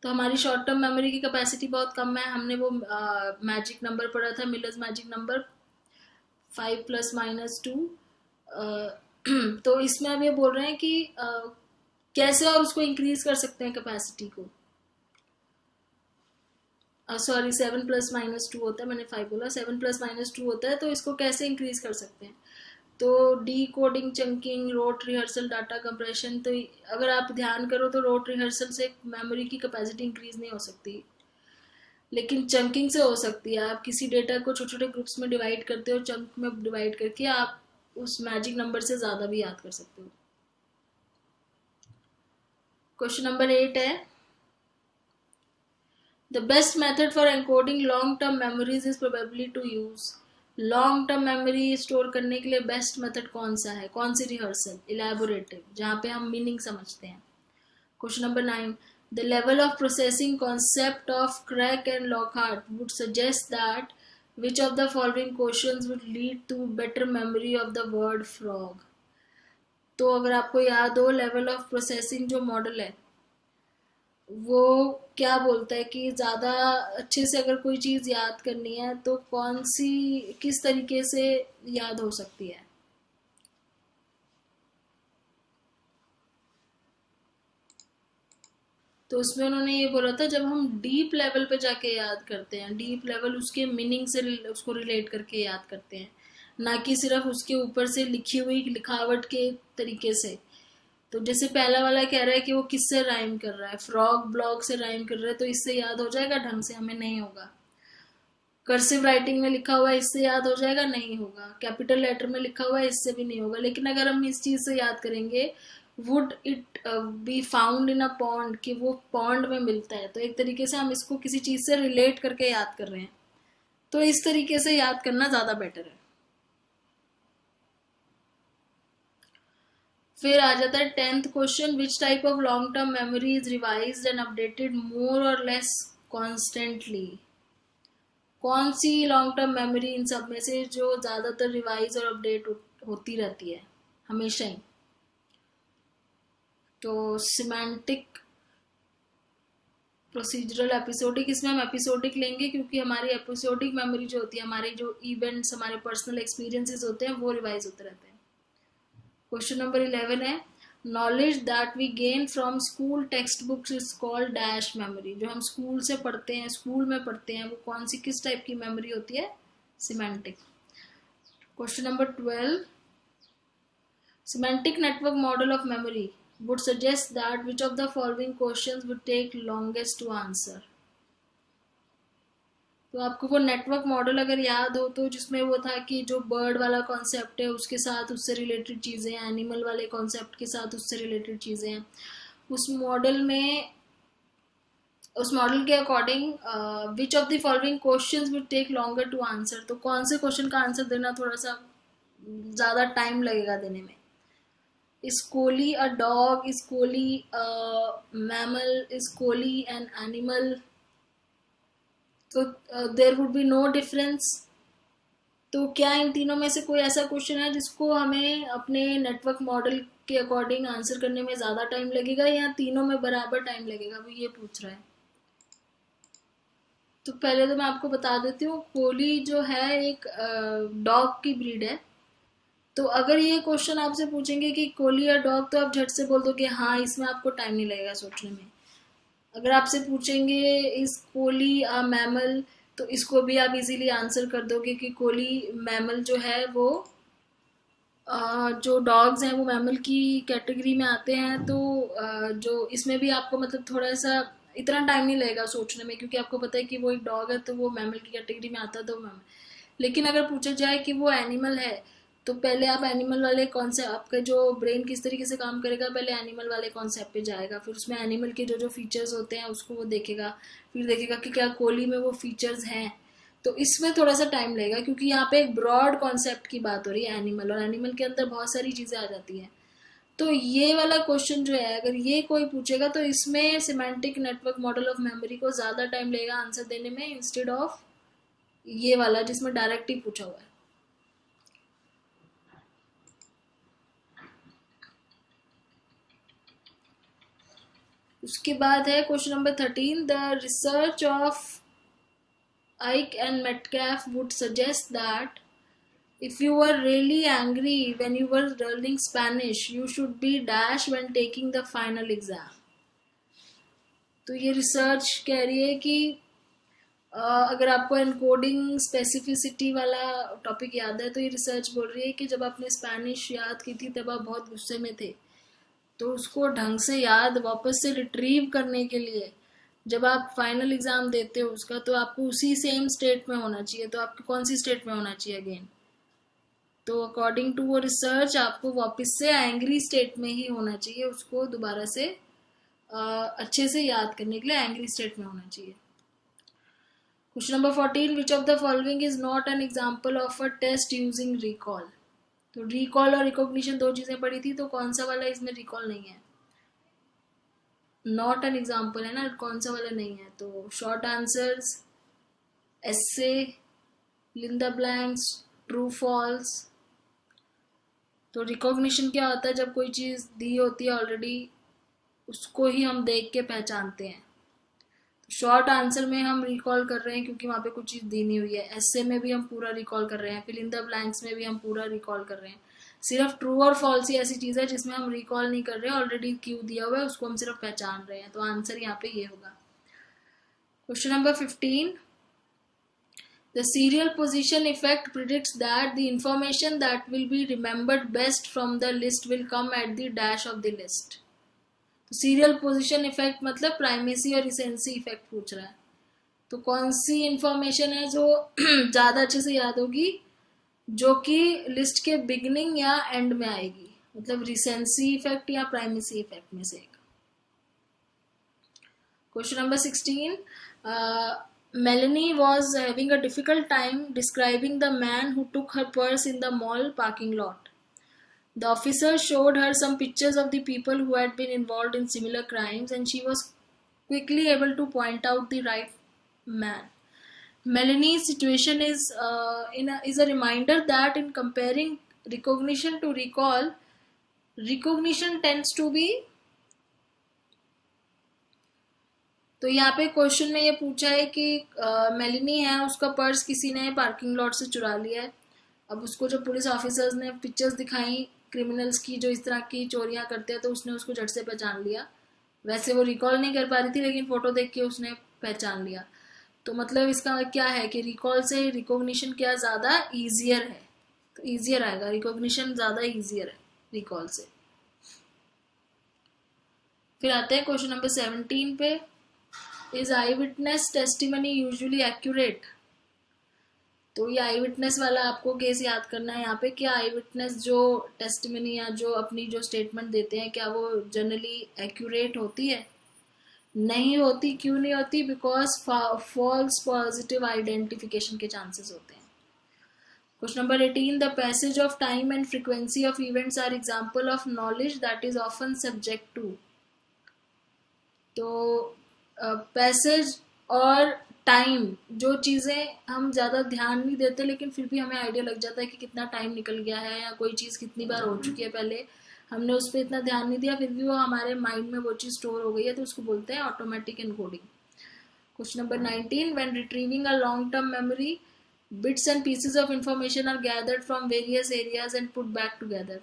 तो हमारी शॉर्ट टर्म मेमोरी की कैपेसिटी बहुत कम है। हमने वो मैजिक नंबर पढ़ा था, मिलर्स मैजिक नंबर 5 ± 2। तो इसमें अब ये बोल रहे हैं कि कैसे और उसको इंक्रीज कर सकते हैं कैपेसिटी को। सॉरी 7 ± 2 होता है, मैंने 5 बोला, 7 ± 2 होता है। तो इसको कैसे इंक्रीज कर सकते हैं? तो decoding, chunking, rote rehearsal, data compression. तो अगर आप ध्यान करो तो रोट रिहर्सल से मेमोरी की कैपेसिटी इंक्रीज नहीं हो सकती, लेकिन चंकिंग से हो सकती है। आप किसी डेटा को छोटे छोटे ग्रुप्स में डिवाइड करते हो, चंक में डिवाइड करके आप उस मैजिक नंबर से ज़्यादा भी याद कर सकते हो। क्वेश्चन नंबर 8 है, the best method for encoding long term memories is probably to use. Long term memory store करने के लिए बेस्ट मेथड कौन सा है? कौन सी रिहर्सल? इलैबोरेटिव, जहाँ पे हम मीनिंग समझते हैं। Question number 9, the level of processing concept of Craik and Lockhart would suggest that which of the following questions would lead to better memory of the word frog. तो अगर आपको याद हो, लेवल ऑफ प्रोसेसिंग जो मॉडल है वो क्या बोलता है कि ज़्यादा अच्छे से अगर कोई चीज़ याद करनी है तो कौन सी, किस तरीके से याद हो सकती है? तो उसमें उन्होंने ये बोला था जब हम डीप लेवल पे जाके याद करते हैं, डीप लेवल उसके मीनिंग से उसको रिलेट करके याद करते हैं, ना कि सिर्फ उसके ऊपर से लिखी हुई लिखावट के तरीके से। तो जैसे पहला वाला कह रहा है कि वो किससे राइम कर रहा है, फ्रॉग ब्लॉग से राइम कर रहा है, तो इससे याद हो जाएगा ढंग से? हमें नहीं होगा। कर्सिव राइटिंग में लिखा हुआ है, इससे याद हो जाएगा? नहीं होगा। कैपिटल लेटर में लिखा हुआ है, इससे भी नहीं होगा। लेकिन अगर हम इस चीज से याद करेंगे, would it be found in a pond, कि वो पॉन्ड में मिलता है, तो एक तरीके से हम इसको किसी चीज से रिलेट करके याद कर रहे हैं। तो इस तरीके से याद करना ज्यादा बेटर है। फिर आ जाता है 10th question, which type of long term memory is revised and updated more और लेस कॉन्स्टेंटली। कौन सी लॉन्ग टर्म मेमोरी इन सब में से जो ज़्यादातर रिवाइज और अपडेट होती रहती है हमेशा ही? तो सिमेंटिक, प्रोसीजरल, एपिसोडिक। इसमें हम एपिसोडिक लेंगे क्योंकि हमारी एपिसोडिक मेमोरी जो होती है, हमारे जो इवेंट्स, हमारे पर्सनल एक्सपीरियंसेस होते हैं वो रिवाइज होते रहते हैं। क्वेश्चन नंबर 11 है, knowledge that we gain from school text books is called dash memory. जो हम स्कूल से पढ़ते हैं, स्कूल में पढ़ते हैं, वो कौन सी, किस टाइप की मेमोरी होती है? Semantic. Question number 12, semantic network model of memory would suggest that which of the following questions would take longest to answer। तो आपको वो नेटवर्क मॉडल अगर याद हो तो जिसमें वो था कि जो बर्ड वाला कॉन्सेप्ट है उसके साथ उससे रिलेटेड चीज़ें हैं, एनिमल वाले कॉन्सेप्ट के साथ उससे रिलेटेड चीज़ें हैं, उस मॉडल में, उस मॉडल के according which of the following questions would take longer to answer. तो कौन से क्वेश्चन का आंसर देना थोड़ा सा ज़्यादा टाइम लगेगा देने में? Is Kohli a dog? Is Kohli a mammal? Is Kohli an animal? तो there would be no difference। तो क्या इन तीनों में से कोई ऐसा क्वेश्चन है जिसको हमें अपने नेटवर्क मॉडल के अकॉर्डिंग आंसर करने में ज़्यादा टाइम लगेगा या तीनों में बराबर टाइम लगेगा, वो ये पूछ रहा है। तो पहले तो मैं आपको बता देती हूँ, कोहली जो है एक डॉग की ब्रीड है। तो अगर ये क्वेश्चन आपसे पूछेंगे कि कोहली या डॉग, तो आप झट से बोल दोगे हाँ, इसमें आपको टाइम नहीं लगेगा सोचने में। अगर आपसे पूछेंगे इस कोहली अ मैमल, तो इसको भी आप इजीली आंसर कर दोगे कि कोहली मैमल जो है वो जो डॉग्स हैं वो मैमल की कैटेगरी में आते हैं। तो जो इसमें भी आपको मतलब थोड़ा सा इतना टाइम नहीं लगेगा सोचने में, क्योंकि आपको पता है कि वो एक डॉग है तो वो मैमल की कैटेगरी में आता है, तो मैमल। लेकिन अगर पूछा जाए कि वो एनिमल है, तो पहले आप एनिमल वाले कॉन्सेप्ट, आपका जो ब्रेन किस तरीके से काम करेगा, पहले एनिमल वाले कॉन्सेप्ट पे जाएगा, फिर उसमें एनिमल के जो जो फीचर्स होते हैं उसको वो देखेगा, फिर देखेगा कि क्या कोहली में वो फीचर्स हैं। तो इसमें थोड़ा सा टाइम लगेगा क्योंकि यहाँ पे एक ब्रॉड कॉन्सेप्ट की बात हो रही है एनिमल, और एनिमल के अंदर बहुत सारी चीज़ें आ जाती हैं। तो ये वाला क्वेश्चन जो है, अगर ये कोई पूछेगा तो इसमें semantic network model of memory को ज़्यादा टाइम लगेगा आंसर देने में, इंस्टेड ऑफ ये वाला जिसमें डायरेक्ट ही पूछा हुआ है। उसके बाद है question number 13, the research of Ike and Metcalf would suggest that if you were really angry when you were learning Spanish, you should be dash when taking the final exam। तो ये रिसर्च कह रही है कि अगर आपको एनकोडिंग स्पेसिफिसिटी वाला टॉपिक याद है, तो ये रिसर्च बोल रही है कि जब आपने स्पेनिश याद की थी तब आप बहुत गुस्से में थे, तो उसको ढंग से याद वापस से रिट्रीव करने के लिए जब आप फाइनल एग्जाम देते हो उसका, तो आपको उसी सेम स्टेट में होना चाहिए। तो आपको कौन सी स्टेट में होना चाहिए अगेन? तो अकॉर्डिंग टू वो रिसर्च आपको वापस से एंग्री स्टेट में ही होना चाहिए, उसको दोबारा से अच्छे से याद करने के लिए एंग्री स्टेट में होना चाहिए। Question number 14, which of the following is not an example of a test using recall. तो रिकॉल और रिकॉग्निशन दो चीजें पढ़ी थी, तो कौन सा वाला इसमें रिकॉल नहीं है? नॉट एन एग्जाम्पल है ना, कौन सा वाला नहीं है? तो short answers, essay, fill in the blanks, true false. तो रिकॉग्निशन क्या होता है? जब कोई चीज़ दी होती है ऑलरेडी, उसको ही हम देख के पहचानते हैं। तो शॉर्ट आंसर में हम रिकॉल कर रहे हैं क्योंकि वहाँ पे कुछ चीज़ दी नहीं हुई है, एसे में भी हम पूरा रिकॉल कर रहे हैं, फिल इन द ब्लैंक्स में भी हम पूरा रिकॉल कर रहे हैं। सिर्फ ट्रू और फॉल्स ही ऐसी चीज़ है जिसमें हम रिकॉल नहीं कर रहे हैं, ऑलरेडी क्यू दिया हुआ है, उसको हम सिर्फ पहचान रहे हैं। तो आंसर यहाँ पे ये होगा। Question number 15, the serial position effect predicts that the information that will be remembered best from the list will come at the dash of the list। तो सीरियल पोजीशन इफेक्ट मतलब प्राइमेसी और रिसेंसी इफेक्ट पूछ रहा है। तो कौन सी इंफॉर्मेशन है जो ज़्यादा अच्छे से याद होगी, जो कि लिस्ट के बिगनिंग या एंड में आएगी, मतलब रिसेंसी इफेक्ट या प्राइमेसी इफेक्ट में से एक। Question number 16, Melanie was having a difficult time describing the man who took her purse in the mall parking lot. The officer showed her some pictures of the people who had been involved in similar crimes and she was quickly able to point out the right man. Melanie's situation is a reminder that in comparing recognition to recall, recognition tends to be. तो यहाँ पे क्वेश्चन में ये पूछा है कि मेलिनी है, उसका पर्स किसी ने पार्किंग लॉट से चुरा लिया है। अब उसको जो पुलिस ऑफिसर्स ने पिक्चर्स दिखाई क्रिमिनल्स की जो इस तरह की चोरियां करते हैं, तो उसने उसको झट से पहचान लिया। वैसे वो रिकॉल नहीं कर पा रही थी, लेकिन फोटो देख के उसने पहचान लिया। तो मतलब इसका क्या है कि रिकॉल से रिकॉग्निशन क्या ज़्यादा ईजियर है, तो ईजियर आएगा, रिकॉग्निशन ज़्यादा ईजियर है रिकॉल से। फिर आते हैं क्वेश्चन नंबर 17 पे, is I witness testimony usually accurate. तो ये आई विटनेस वाला आपको केस याद करना है यहाँ पे, क्या आई विटनेस जो टेस्टिमनी या जो अपनी जो स्टेटमेंट देते हैं, क्या वो जनरली एक्यूरेट होती है? नहीं होती। क्यों नहीं होती? बिकॉज फॉल्स पॉजिटिव आइडेंटिफिकेशन के चांसेस होते हैं। Question number 18, the passage of time and frequency of events are example of knowledge that is often subject to. तो पैसेज और टाइम, जो चीज़ें हम ज़्यादा ध्यान नहीं देते लेकिन फिर भी हमें आइडिया लग जाता है कि कितना टाइम निकल गया है या कोई चीज़ कितनी बार हो चुकी है, पहले हमने उस पर इतना ध्यान नहीं दिया, फिर भी वो हमारे माइंड में वो चीज़ स्टोर हो गई है, तो उसको बोलते हैं automatic encoding. Question number 19, when retrieving a long term memory, bits and pieces of information are gathered from various areas and put back together.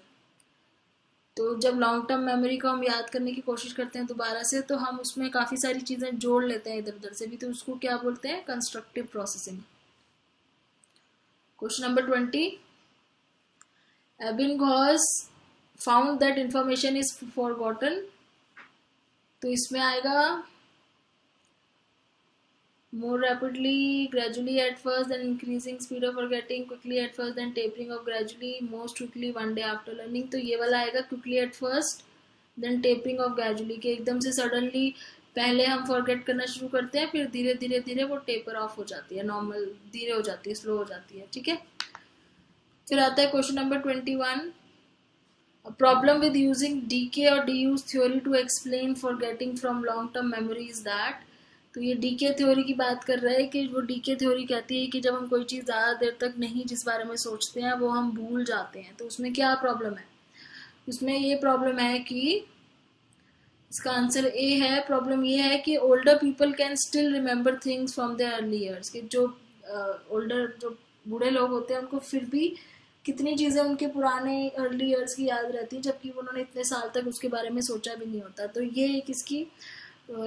तो जब लॉन्ग टर्म मेमोरी को हम याद करने की कोशिश करते हैं दोबारा से, तो हम उसमें काफ़ी सारी चीज़ें जोड़ लेते हैं इधर उधर से भी, तो उसको क्या बोलते हैं? Constructive processing. Question number 20, Ebbinghaus found that information is forgotten. तो इसमें आएगा more rapidly, gradually at first, then increasing speed of forgetting, quickly at first, then tapering off gradually, most quickly one day after learning। तो ये वाला आएगा quickly at first, then tapering off gradually, कि एकदम से सडनली पहले हम फॉरगेट करना शुरू करते हैं, फिर धीरे धीरे धीरे वो टेपर ऑफ हो जाती है, नॉर्मल धीरे हो जाती है, स्लो हो जाती है। ठीक है, फिर आता है question number 21, problem with using decay और disuse theory to explain forgetting from long term memory is that. तो ये डीके थ्योरी की बात कर रहा है कि वो डीके थ्योरी कहती है कि जब हम कोई चीज़ ज़्यादा देर तक नहीं जिस बारे में सोचते हैं वो हम भूल जाते हैं। तो उसमें क्या प्रॉब्लम है? उसमें ये प्रॉब्लम है कि इसका आंसर ए है। प्रॉब्लम ये है कि older people can still remember things from their early years, कि जो ओल्डर जो बूढ़े लोग होते हैं उनको फिर भी कितनी चीज़ें उनके पुराने अर्ली ईयर्स की याद रहती हैं, जबकि उन्होंने इतने साल तक उसके बारे में सोचा भी नहीं होता। तो ये एक इसकी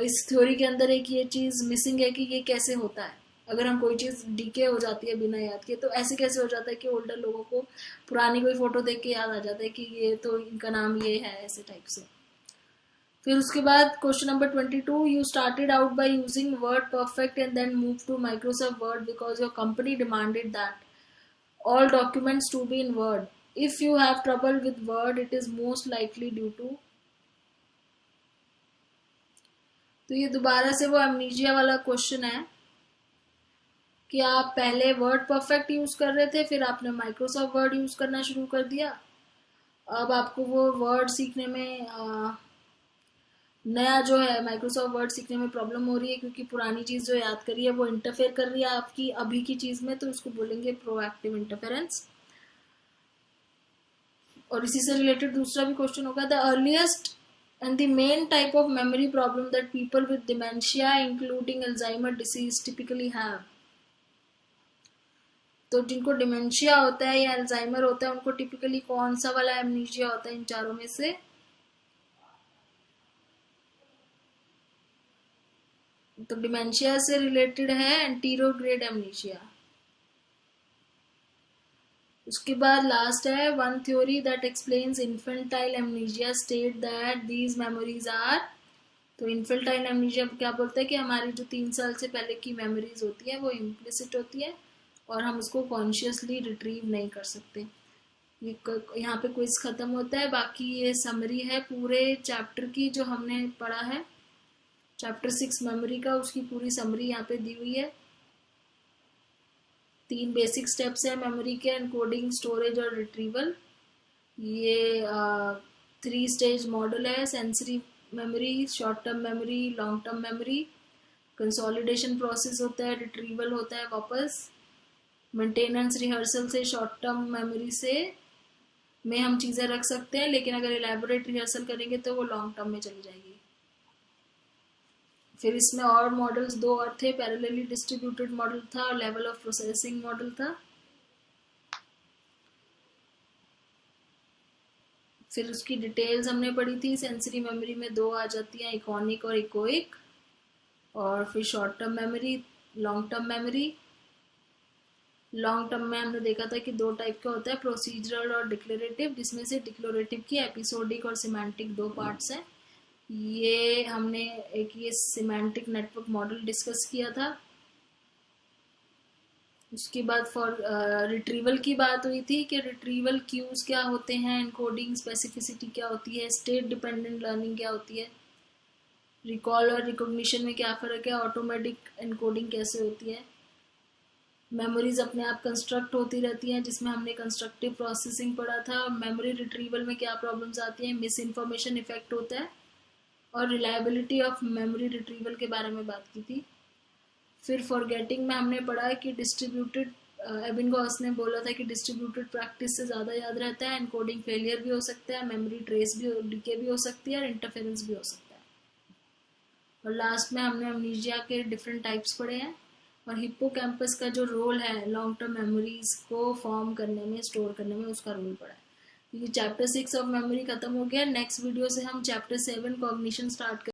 इस थ्योरी के अंदर एक ये चीज़ मिसिंग है कि ये कैसे होता है। अगर हम कोई चीज़ डीके हो जाती है बिना याद के, तो ऐसे कैसे हो जाता है कि ओल्डर लोगों को पुरानी कोई फोटो देख के याद आ जाता है कि ये तो इनका नाम ये है, ऐसे टाइप से। फिर उसके बाद question number 22, you started out by using WordPerfect and then move to Microsoft Word because your company demanded that all documents to be in word. If you have trouble with word, it is most likely due to। तो ये दोबारा से वो एमनीजिया वाला क्वेश्चन है कि आप पहले वर्ड परफेक्ट यूज कर रहे थे, फिर आपने माइक्रोसॉफ्ट वर्ड यूज करना शुरू कर दिया। अब आपको वो वर्ड सीखने में नया जो है माइक्रोसॉफ्ट वर्ड सीखने में प्रॉब्लम हो रही है, क्योंकि पुरानी चीज़ जो याद करी है वो इंटरफेयर कर रही है आपकी अभी की चीज़ में, तो उसको बोलेंगे प्रोएक्टिव इंटरफेरेंस। और इसी से रिलेटेड दूसरा भी क्वेश्चन होगा, the earliest and the main type of memory problem that people with dementia including Alzheimer disease typically have। तो जिनको डिमेंशिया होता है या अल्जाइमर होता है उनको टिपिकली कौन सा वाला एमनीजिया होता है इन चारों में से? तो डिमेंशिया से रिलेटेड है एंटीरोग्रेड एमनीशिया। उसके बाद लास्ट है, one theory that explains infantile amnesia state that these memories are. तो इन्फेंटाइल एमनीजिया क्या बोलते हैं कि हमारी जो 3 साल से पहले की मेमोरीज होती है वो इम्प्लिसिट होती है और हम उसको कॉन्शियसली रिट्रीव नहीं कर सकते। ये यहाँ पे क्विज खत्म होता है। बाकी ये समरी है पूरे चैप्टर की जो हमने पढ़ा है, चैप्टर 6 मेमोरी का, उसकी पूरी समरी यहाँ पे दी हुई है। 3 बेसिक स्टेप्स है मेमोरी के, एनकोडिंग, स्टोरेज और रिट्रीवल। ये 3 स्टेज मॉडल है, sensory memory, short term memory, long term memory. Consolidation process होता है, रिट्रीवल होता है वापस, मेंटेनेंस रिहर्सल से शॉर्ट टर्म मेमोरी से में हम चीज़ें रख सकते हैं, लेकिन अगर इलेबोरेट रिहर्सल करेंगे तो वो लॉन्ग टर्म में चली जाएगी। फिर इसमें और मॉडल्स दो और थे, पैरेलली डिस्ट्रीब्यूटेड मॉडल था और लेवल ऑफ प्रोसेसिंग मॉडल था। फिर उसकी डिटेल्स हमने पढ़ी थी। सेंसरी मेमोरी में दो आ जाती हैं, इकोनिक और इकोइक। और फिर short term memory, long term memory. Long term में हमने देखा था कि दो टाइप का होता है, प्रोसीजरल और डिक्लेरेटिव, जिसमें से डिक्लेरेटिव की एपिसोडिक और सिमेंटिक दो पार्ट्स हैं। ये हमने एक ये सिमेंटिक नेटवर्क मॉडल डिस्कस किया था। उसके बाद फॉर रिट्रीवल की बात हुई थी कि रिट्रीवल क्यूज क्या होते हैं, एनकोडिंग स्पेसिफिसिटी क्या होती है, स्टेट डिपेंडेंट लर्निंग क्या होती है, रिकॉल और रिकॉग्निशन में क्या फ़र्क है, ऑटोमेटिक एनकोडिंग कैसे होती है, मेमोरीज अपने आप कंस्ट्रक्ट होती रहती हैं जिसमें हमने कंस्ट्रक्टिव प्रोसेसिंग पढ़ा था, मेमोरी रिट्रीवल में क्या प्रॉब्लम्स आती हैं, मिस इन्फॉर्मेशन इफेक्ट होता है, और रिलायबिलिटी ऑफ मेमोरी रिट्रीवल के बारे में बात की थी। फिर फॉरगेटिंग में हमने पढ़ा कि डिस्ट्रीब्यूटेड, एबिंगहॉस ने बोला था कि डिस्ट्रीब्यूटेड प्रैक्टिस से ज़्यादा याद रहता है, एनकोडिंग फेलियर भी हो सकता है, मेमोरी ट्रेस भी डीके भी हो सकती है और इंटरफेरेंस भी हो सकता है। और लास्ट में हमने अमनीशिया के डिफरेंट टाइप्स पढ़े हैं और हिप्पोकैम्पस का जो रोल है लॉन्ग टर्म मेमोरीज को फॉर्म करने में, स्टोर करने में, उसका रोल पड़ा है। ये चैप्टर 6 ऑफ मेमोरी खत्म हो गया। नेक्स्ट वीडियो से हम चैप्टर 7 कॉग्निशन स्टार्ट